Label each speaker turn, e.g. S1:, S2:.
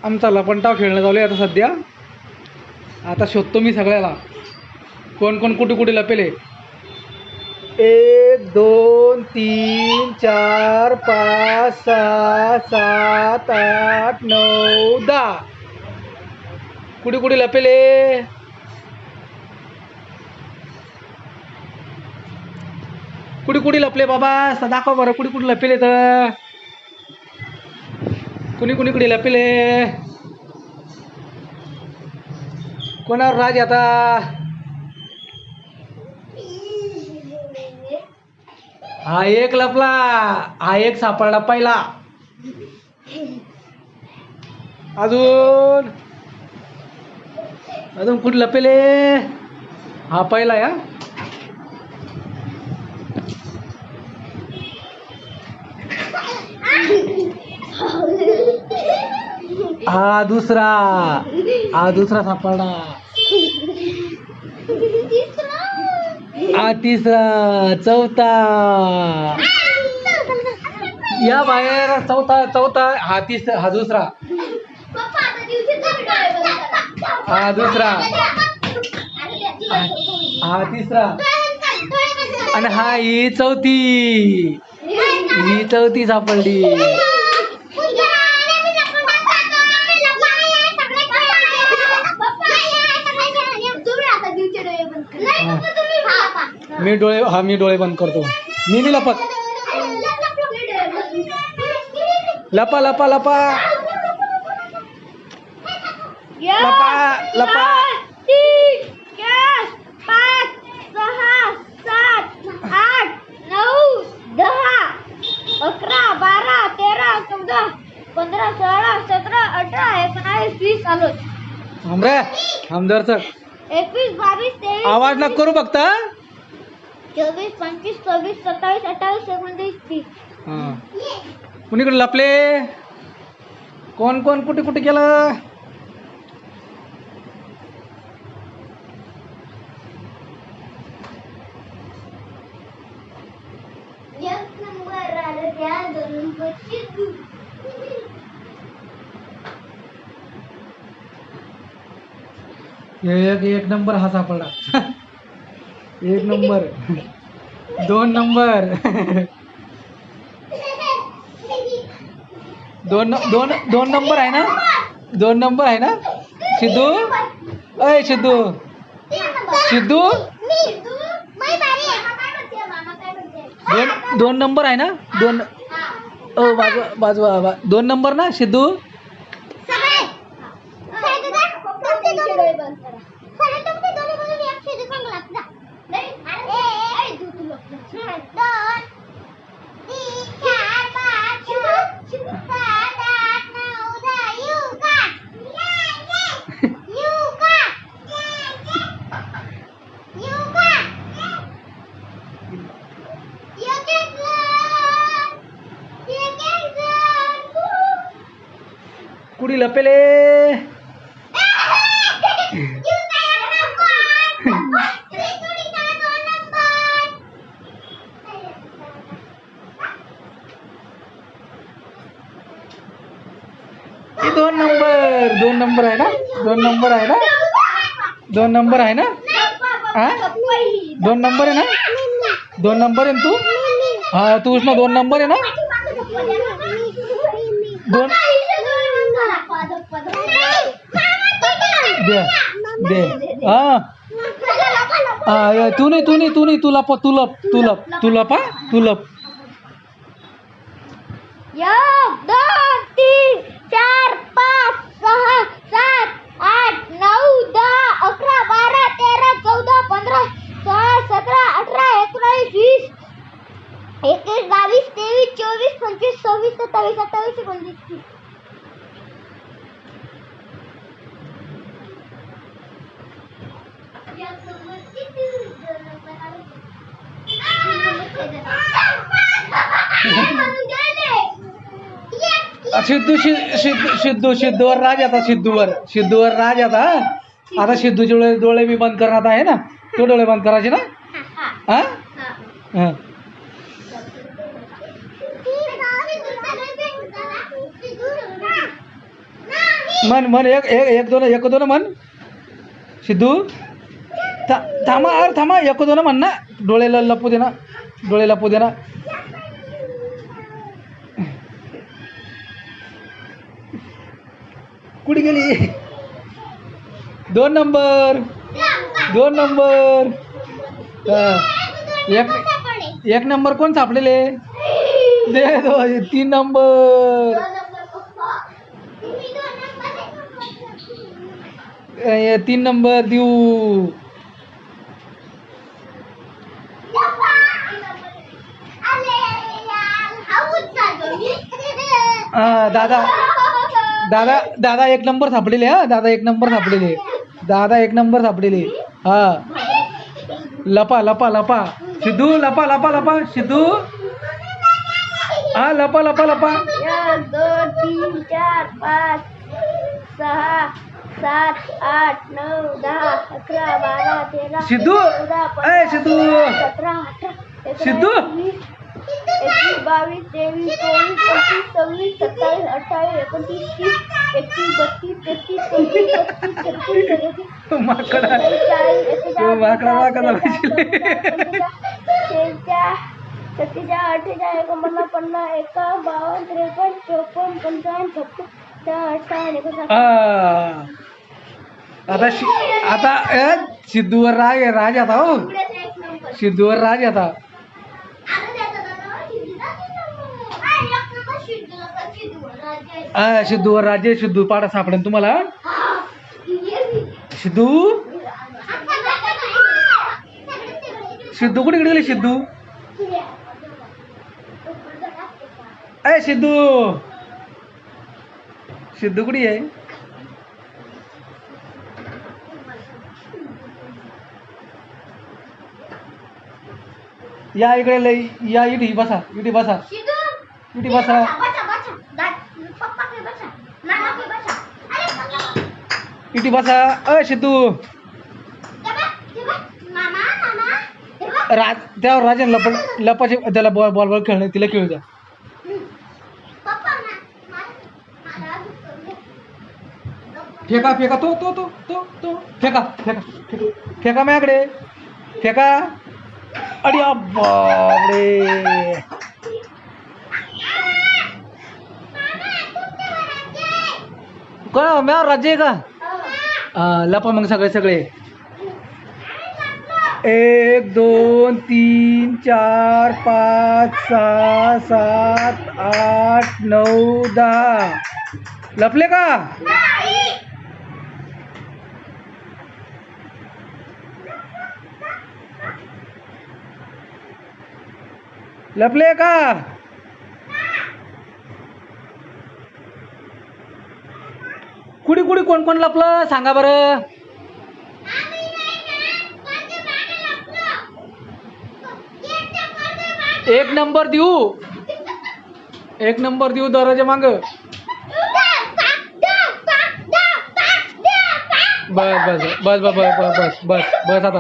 S1: आमचा लपंडाव खेळणं चालू आहे आता सध्या. आता शोधतो मी सगळ्याला कोण कोण कुठे कुठे लपेले. 1 2 3 4 5 6 7 8 9 10 कुठे कुठे लपेले. कुठे कुठे लपले बाबा दाखव बरं कुठे कुठे लपेले. तर कुणी कुणी कुठे लपेले. कोणावर राज आता. हा एक लपला. हा एक सापडला पहिला. अजून अजून कुठे लपेले. हा पहिला या. हा दुसरा सापडला. हा तिसरा. चौथा या बाहेर. चौथा हा तिसरा. हा दुसरा. हा दुसरा. हा तिसरा. आणि हा ही चौथी सापडली. मी डोळे बंद करतो. मी नाही लपत. लपा लपा लपा लपा लपा.
S2: 3 4 5 6 7 8 9 10 11 12 13 14 15 16 17 18 19 20 आलो.
S1: हमदरचं
S2: 21 22 23
S1: आवाज न करू बघता.
S2: 24 25 26 27 28 29 30.
S1: कुणीकडे लपले. कोण कोण कुठे कुठे गेलं. एक नंबर हा सापडला. 1 नंबर. 2 नंबर. 2 नंबर आहे ना. 2 नंबर आहे ना. सिद्धू. अय सिद्धू. सिद्धू 2 नंबर आहे ना. 2 बाजू 2 नंबर ना सिद्धू. कुडी लपेले. ये 2 नंबर आहे ना. 2 नंबर आहे ना. 2 नंबर आहे ना. हा 2 नंबर आहे ना. 2 नंबर आहे ना तू. हा तू उसना 2 नंबर आहे ना. 2 दे. हा तू नाही तू लप.
S2: 1 2 3 4 5 6 7 8 9 10 11 12 13 14 15 16 17 18 19 20 21 22 23 24 25 26 27 28 29.
S1: सिद्धूवर राज आता. सिद्धूवर राज आता. आता सिद्धूचे डोळे मी बंद करणार आहे ना. तो डोळे बंद करायचे ना. हा हा मन एक एक एक दोन म्हण सिद्धू. थांबा अरे थांबा, एक दोन म्हण ना. डोळेला लपू दे ना, डोळे लपू दे ना. कुठे गेली? 2 नंबर. एक नंबर कोण सापडेले? दे 3 नंबर. 3 नंबर देऊ. दादा 1 नंबर सापडेले. हा दादा 1 नंबर सापडेले. दादा 1 नंबर सापडेले. हा लपा लपा लपा सिद्धू, लपा लपा लपा सिद्धू. हा लपा लपा लपा.
S2: 1 2 3 4 5 6 7 8 9 10 11 12 13
S1: सिद्धू.
S2: 14
S1: ए सिद्धू.
S2: 17 18
S1: सिद्धू.
S2: 21 22 23 24 25 26 27 28 29 30 31 32 33 34
S1: माकडा.
S2: 35
S1: माकडा माकडा.
S2: सत्तेचाळीस 38 एकोणपन्नास 50 51 52 53 54 55 56
S1: आता सिद्धूवर राज आता. हो सिद्धूवर राज आता. सिद्धूवर राजे. सिद्धू पाडा सापडेल तुम्हाला. सिद्धू. सिद्धू कुठे गेले? सिद्धू. सिद्धू. सिद्धू कुठे आहे? या इकडे लई या. इथे बसा, इथे बसा, इथे बसा. इथे बसा. सिद्धू. त्यावर राजन लपाचे त्याला बॉल खेळणे, तिला खेळू द्या. फेका फेका तो फेका फेका फेका माझ्याकडे फेका. अरे बापरे. कोण मॅ राज्य आहे का? लपा मग सगळे. 1 2 3 4 5 6 7 8 9 10. लपले का? लपले का? कुडी कोण लपलं सांगा बरं. एक नंबर देऊ दरवाजा माग. बस आता.